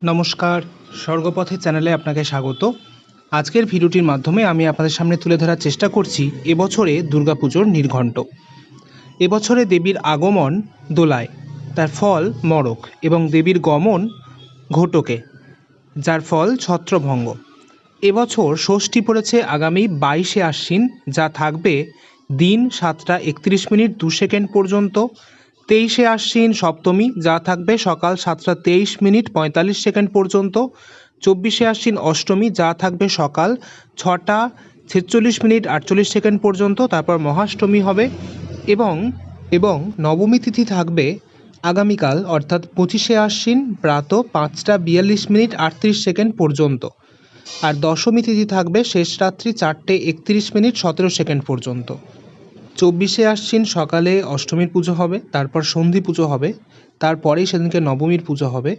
নমস্কার, স্বর্গপথে চ্যানেলে আপনাকে স্বাগত। আজকের ভিডিওটির মাধ্যমে আমি আপনাদের সামনে তুলে ধরার চেষ্টা করছি এবছরে দুর্গাপুজোর নির্ঘণ্ট। এবছরে দেবীর আগমন দোলায়, তার ফল মড়ক এবং দেবীর গমন ঘটকে, যার ফল ছত্রভঙ্গ। এবছর ষষ্ঠী পড়েছে আগামী 22শে আশ্বিন, যা থাকবে দিন 7টা 31 মিনিট 2 সেকেন্ড পর্যন্ত। 23শে আশ্বিন সপ্তমী, যা থাকবে সকাল 7টা 23 মিনিট 45 সেকেন্ড পর্যন্ত। 24শে আশ্বিন অষ্টমী, যা থাকবে সকাল 6টা 46 মিনিট 48 সেকেন্ড পর্যন্ত। তারপর মহাষ্টমী হবে এবং নবমী তিথি থাকবে আগামীকাল অর্থাৎ 25শে আশ্বিন প্রাত 5টা 42 মিনিট 38 সেকেন্ড পর্যন্ত। আর দশমী তিথি থাকবে শেষ রাত্রি 4টে 31 মিনিট 17 সেকেন্ড পর্যন্ত। 24শে আশ্বিন সকালে অষ্টমীর পুজো হবে, তারপর সন্ধি পুজো হবে, তারপরেই সেদিনকে নবমীর পুজো হবে।